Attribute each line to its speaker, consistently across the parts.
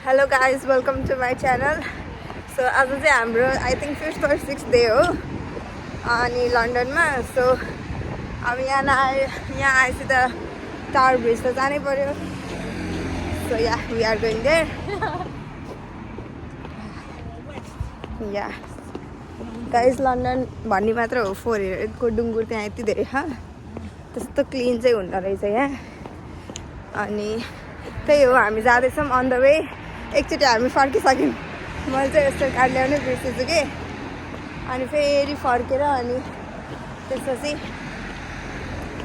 Speaker 1: Hello guys, welcome to my channel. So आज चाहिँ हाम्रो I think 5th or 6th day हो अनि लन्डनमा. So अब यहाँ आएपछि त टावर ब्रिज त जानै पर्यो. So yeah, we are going there. Yeah. Guys, London भन्ने मात्र हो, फोहोरको डुङ्गुर त्यहाँ यति धेरै छ. त्यस्तो क्लिन चाहिँ हुँदो रहेछ यहाँ. अनि त्यही हो, हामी जाँदैछौँ अन द वे. एकचोटि हामी फर्किसक्यौँ. मैले चाहिँ यस्तो कार्ड ल्याउनै बिर्सेछु कि. अनि फेरि फर्केर अनि त्यसपछि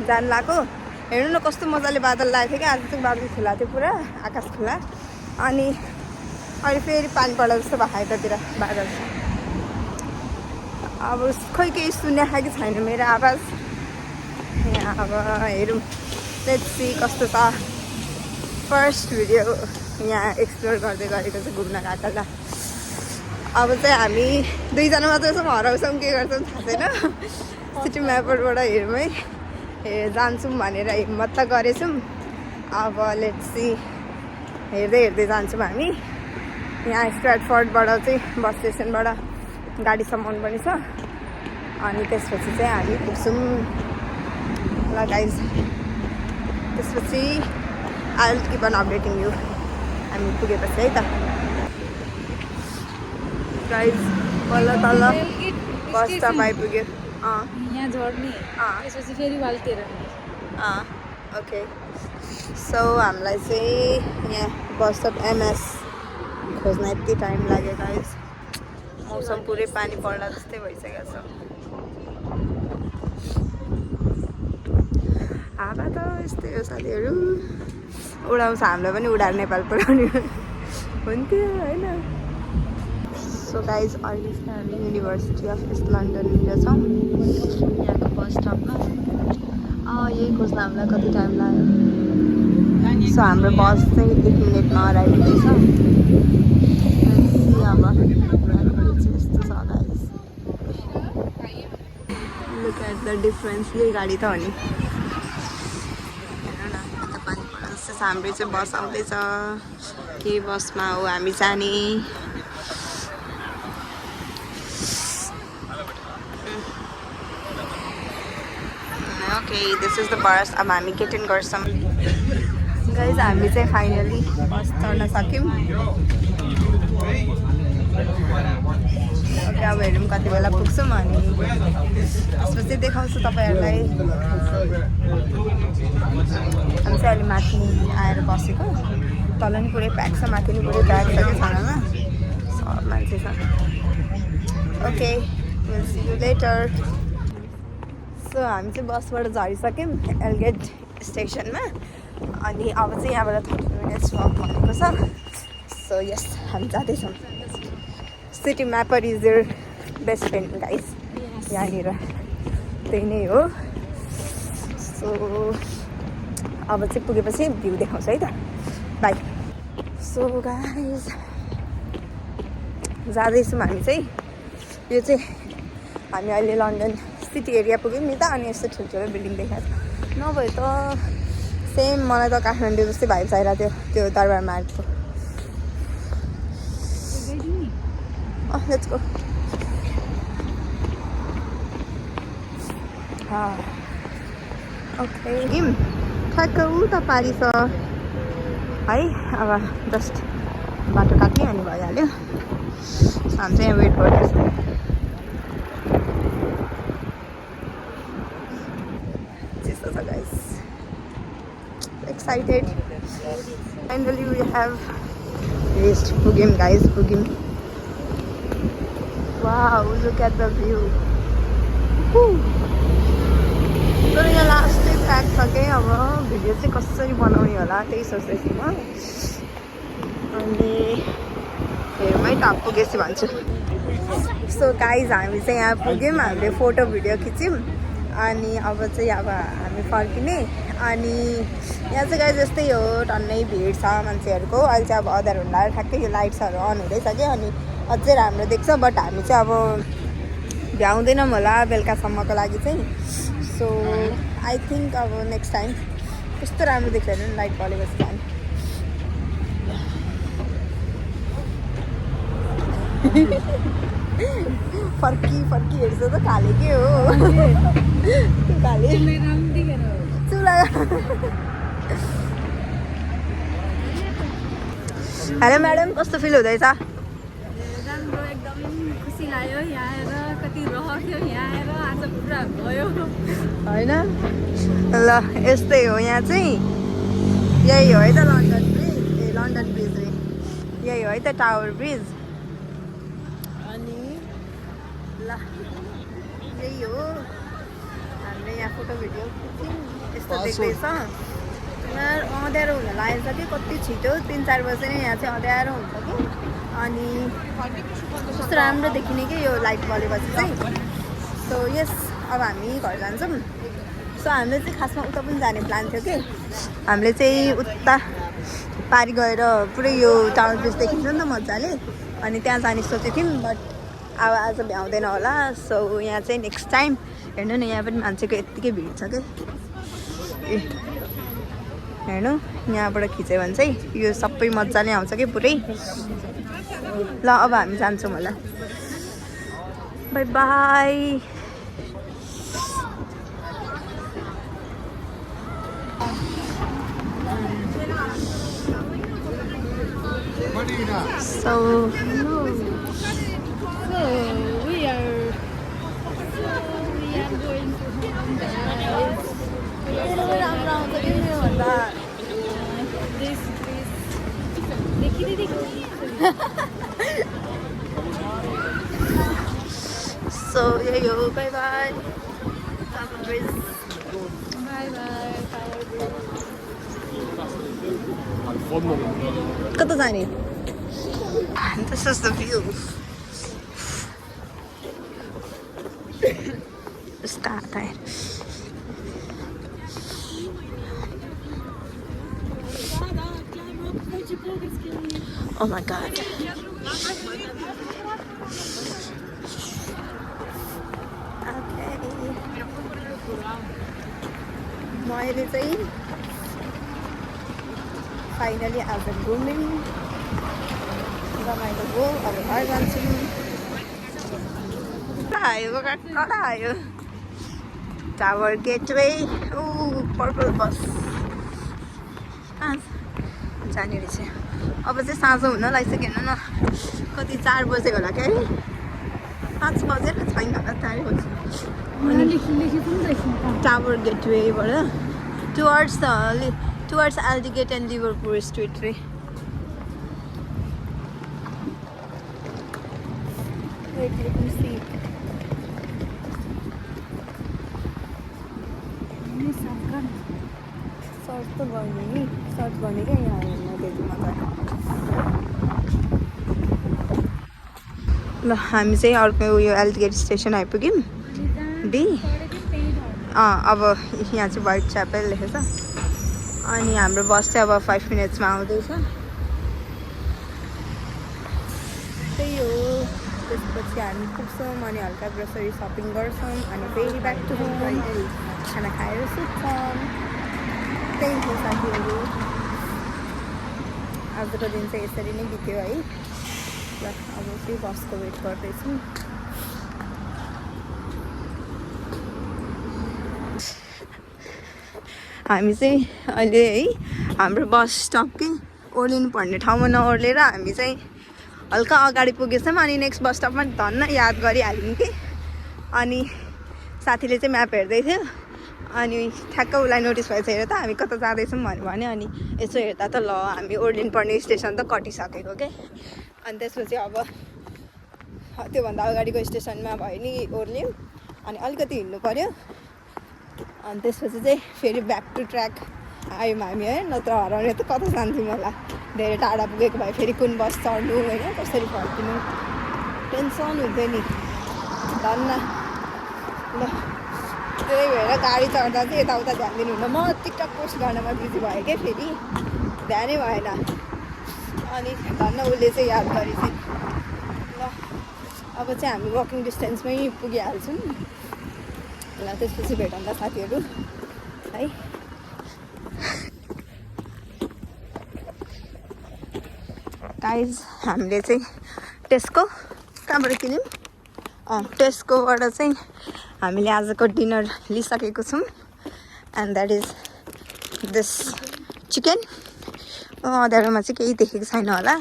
Speaker 1: जान लाग्यो. हेर्नु न कस्तो मजाले बादल लागेको थियो कि. आज चाहिँ बादल खुला थियो पुरा, आकाश खुला. अनि अहिले फेरि पानी पर्ला जस्तो भएको यतातिर बादल. अब खोइ केही सुन्ने खालको छैन मेरो आवाज. यहाँ अब हेरौँ, लेट्स सी कस्तो छ. फर्स्ट भिडियो यहाँ एक्सप्लोर गर्दै गरेको चाहिँ घुम्न गएको ल. अब चाहिँ हामी दुईजना मात्र छौँ, हराउँछौँ के गर्छौँ थाहा छैन. सिटी म्यापबाट हेरौँ है, जान्छौँ भनेर हिम्मत त गरेछौँ. अब लेट्स सी, हेर्दै हेर्दै जान्छौँ हामी. यहाँ स्ट्राटफोर्डबाट चाहिँ बस स्टेसनबाट गाडी समाउनु पनि छ. अनि त्यसपछि चाहिँ हामी पुग्छौँ ल गाइज. त्यसपछि I'll keep on updating you. हामी पुगेपछि है त गाइज. तल बस स्टप आइपुग्यो.
Speaker 2: यहाँ झर्ने त्यसपछि फेरि वालतिर.
Speaker 1: ओके. सो हामीलाई चाहिँ यहाँ बस स्टप एमएस खोज्न यति टाइम लाग्यो गाइज. मौसम पुरै पानी पर्ला जस्तै भइसकेको छ. हावा त यस्तै हो साथीहरू. उडाउँछ, हामीलाई पनि उडाएर नेपाल पुऱ्याउने हुन्थ्यो होइन. सो गाइज अहिले चाहिँ हामी युनिभर्सिटी अफ इस्ट लन्डननिर छौँ, यहाँको बस स्टपमा. यही खोज्न हामीलाई कति टाइम लाग्यो. सो हाम्रो बस चाहिँ 1 मिनटमा अराइभ हुँदैछ. अब यस्तो छ guys. Look at the difference. यही गाडी त हो नि. हाम्रो चाहिँ बस आउँदैछ. के बसमा हो हामी जाने. Okay, this is the bus. अब हामी गेट इन गर्छौँ गाइज. हामी चाहिँ फाइनली बस चढ्न सक्यौँ. ओके, अब हेरौँ कति बेला पुग्छौँ. अनि त्यसपछि देखाउँछु तपाईँहरूलाई. हामी चाहिँ अहिले माथि आएर बसेको. तल नि पुरै प्याक छ, माथि नि पुरै प्याक छ कि खानामा. सब मान्छे छ. Okay, will see you letter. So हामी चाहिँ बसबाट झरिसक्यौँ एलगेट स्टेसनमा. अनि अब चाहिँ यहाँबाट 30 मिनट्स वक भनेको छ. सो यस, हामी जाँदैछौँ. Citymapper is your best friend guys. यहाँनिर त्यही नै हो. सो अब चाहिँ पुगेपछि भ्यू देखाउँछ है त. बाई. सो गाइज जाँदैछौँ हामी चाहिँ. यो चाहिँ हामी अहिले लन्डन सिटी एरिया पुग्यौँ नि त. अनि यस्तो ठुल्ठुलो बिल्डिङ देखाएको छ. नभए त सेम मलाई त काठमाडौँ जस्तै भाइब्स आइरहेको थियो त्यो दरबार मार्गको. Let's go. ओके, ठ्याक्क उता पारी छ है. अब जस्ट बाटो काट्ने अनि भइहाल्यो. हामी चाहिँ यहाँ वेट गर्दैछौँ. त्यस्तो छ guys. Excited. Finally we have reached. पुग्यौँ गाइस, पुग्यौँ. Wow, look at the view. तर यहाँ लास्टै प्याक छ कि. अब भिडियो चाहिँ कसरी बनाउने होला त्यही सोच्दैछु म. अनि हेरौँ है त, पुगेपछि भन्छु. सो गाइज हामी चाहिँ यहाँ पुग्यौँ. हामीले फोटो भिडियो खिच्यौँ. अनि अब चाहिँ अब हामी फर्किने. अनि यहाँ चाहिँ गाइज यस्तै हो, टन्नै भिड छ मान्छेहरूको. अहिले चाहिँ अब अँध्यारो हुन लाग्यो ठ्याक्कै. यो लाइट्सहरू अन हुँदैछ कि. अनि अझै राम्रो देख्छ. बट हामी चाहिँ अब भ्याउँदैनौँ होला बेलुकासम्मको लागि चाहिँ. सो आई थिङ्क अब नेक्स्ट टाइम कस्तो राम्रो देख्दैन लाइट बलेपछि जाने. फर्की हेर्छ त काले के हो काले चुला हेलो म्याडम कस्तो फिल हुँदैछ
Speaker 2: राम्रो एकदम खुसी लाग्यो यहाँ आएर कति रहथ्यो यहाँ आएर आज पुरा भयो
Speaker 1: होइन ल यस्तै हो यहाँ चाहिँ यही हो है त लन्डन ब्रिज लन्डन ब्रिज रे यही हो है त टावर ब्रिज अनि ल यही हो हामीले यहाँ फोटो भिडियो खिच्यौँ यस्तो देख्दैछ अँध्यारो हुन लागेको छ कि कति छिटो 3-4 बजे नै यहाँ चाहिँ अँध्यारो हुन्छ कि अनि कस्तो राम्रो देखिने कि यो लाइट बलेपछि चाहिँ सो यस अब हामी घर जान्छौँ सो हामीले चाहिँ खासमा उता पनि जाने प्लान थियो कि हामीले चाहिँ उता पारि गएर पुरै यो टावर ब्रिज देखिन्छ नि त मजाले अनि त्यहाँ जाने सोचेको थियौँ बट अब आज भ्याउँदैन होला सो यहाँ चाहिँ नेक्स्ट टाइम हेर्नु न यहाँ पनि मान्छेको यत्तिकै भिड छ कि ए हेर्नु यहाँबाट खिच्यो भने चाहिँ यो सबै मजाले आउँछ कि पुरै ल अब हामी जान्छौँ होला by by So
Speaker 2: we are going to home guys. This
Speaker 1: So yeah, yo, bye bye. Bye
Speaker 2: bye.
Speaker 1: कता जाने? This is the view. Start there. Oh my god. Okay. मैले चाहिँ फाइनली आज घुम्यौँ रमाइलो भयो अब घर जान्छौँ कता आयो टावर गेटवे ऊ पर्पल बस जाने रहेछ अब चाहिँ साँझ हुन लागिसक्यो हेर्नु न कति 4 बजे होला क्या 5 बजेर छैन होला 4 बजे टावर गेटवेबाट towards Aldgate and Liverpool Street रे सर्च त गर्ने नि सर्च गर्ने क्या यहाँ हेर्न त्यति मजा ल हामी चाहिँ अर्को उयो एल्डिगेट स्टेसन आइपुग्यौँ डी अब यहाँ चाहिँ वाइट च्यापल लेखेको छ अनि हाम्रो बस चाहिँ अब 5 मिनट्समा आउँदैछ त्यही हो त्यसपछि हामी पुग्छौँ अनि हल्का ग्रोसरी सपिङ गर्छौँ अनि फेरि ब्याक टु होम खाना खाएर सुत्छौँ त्यही हो साथीहरू आजको दिन चाहिँ यसरी नै बित्यो है ल अब चाहिँ बसको वेट गर्दैछु हामी चाहिँ अहिले है हाम्रो बस स्टपकै ओर्लिनु पर्ने ठाउँमा नओर्लेर हामी चाहिँ हल्का अगाडि पुगेछौँ अनि नेक्स्ट बस स्टपमा धन्न याद गरिहाल्यौँ कि अनि साथीले चाहिँ म्याप हेर्दै थियो अनि ठ्याक्क उसलाई नोटिस भएछ हेर त हामी कता जाँदैछौँ भन्यो अनि यसो हेर्दा त ल हामी ओर्लिनु पर्ने स्टेसन त कटिसकेको के अनि त्यसपछि अब त्योभन्दा अगाडिको स्टेसनमा भयो नि ओर्ल्यौँ अनि अलिकति हिँड्नु पऱ्यो अनि त्यसपछि चाहिँ फेरि ब्याक टु ट्र्याक आयौँ हामी है नत्र हराउने त कता जान्थ्यौँ होला धेरै टाढा पुगेको भए फेरि कुन बस चढ्नु होइन कसरी फर्किनु टेन्सन हुन्थ्यो नि धन्न ल त्यही भएर गाडी चढ्दा चाहिँ यताउता ध्यान दिनुहुन्न म टिकटक पोस्ट गर्नमा बिजी भएँ क्या फेरि ध्यानै भएन अनि धन्न उसले चाहिँ याद गरे चाहिँ ल अब चाहिँ हामी वकिङ डिस्टेन्समै पुगिहाल्छौँ ल त्यसपछि भेटौँ त साथीहरू है गाइज हामीले चाहिँ टेस्को कहाँबाट किन्यौँ टेस्कोबाट चाहिँ हामीले आजको डिनर लिइसकेको छौँ and that is this chicken अँध्यारोमा चाहिँ केही देखेको छैन होला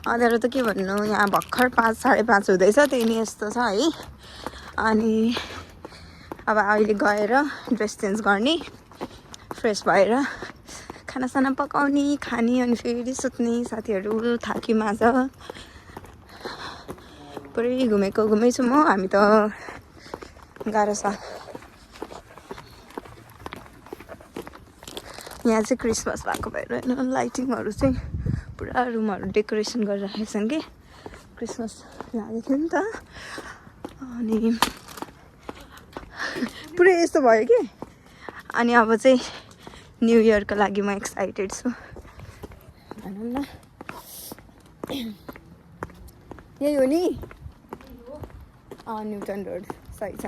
Speaker 1: अँध्यारो त के भन्नु यहाँ भर्खर 5 साढे 5 हुँदैछ त्यही नि यस्तो छ है अनि अब अहिले गएर ड्रेस चेन्ज गर्ने फ्रेस भएर खानासाना पकाउने खाने अनि फेरि सुत्ने साथीहरू थाकी माझ पुरै घुमेको घुमेछु म हामी त गाह्रो छ यहाँ चाहिँ क्रिसमस भएको भएर होइन लाइटिङहरू चाहिँ पुरा रुमहरू डेकोरेसन गरिराखेको छन् कि क्रिसमस लागेको थियो नि त अनि पुरै यस्तो भयो कि अनि अब चाहिँ न्यु इयरको लागि म एक्साइटेड छु भनौँ न यही हो नि न्युटन रोड सही छ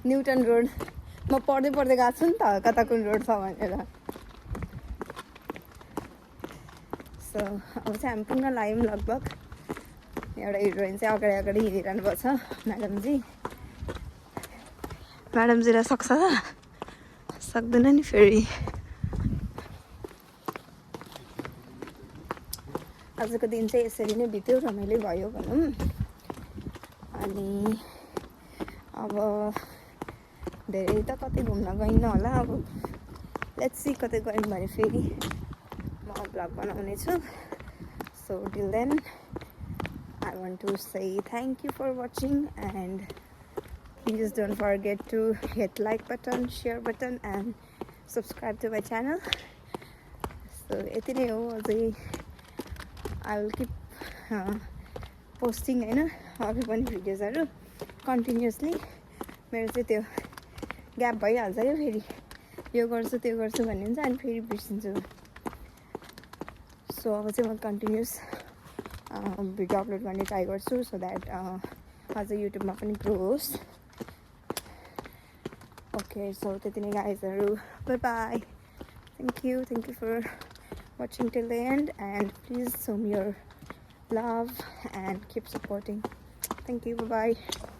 Speaker 1: न्युटन रोड म पढ्दै पढ्दै गएको छु नि त कता कुन रोड छ भनेर सो अब चाहिँ हामी पुग्न लाग्यौँ लगभग एउटा हिरोइन चाहिँ अगाडि अगाडि हिँडिरहनु भएको छ म्याडमजीलाई सक्छ त सक्दैन नि फेरि आजको दिन चाहिँ यसरी नै बित्यो रमाइलो भयो भनौँ अनि अब धेरै त कतै घुम्न गइन्न होला अब लेट्स सी कतै गयौँ भने फेरि म भ्लग बनाउने छु so till then I want to say thank you for watching and please don't forget to hit like button, share button and subscribe to my channel. So यति नै हो अझै I will keep posting हैन अरू पनि भिडियोजहरू continuously मेरो चाहिँ त्यो ग्याप भइहाल्छ यो फेरि यो गर्छु त्यो गर्छु भन्ने हुन्छ अनि फेरि बिर्सिन्छु सो अब चाहिँ म कन्टिन्युस भिडियो अपलोड गर्ने ट्राई गर्छु सो द्याट अझ युट्युबमा पनि ग्रो होस् ओके सो त्यति नै गाइजहरू bye bye thank you for watching till the end and please show me your love and keep supporting. Thank you. Bye bye.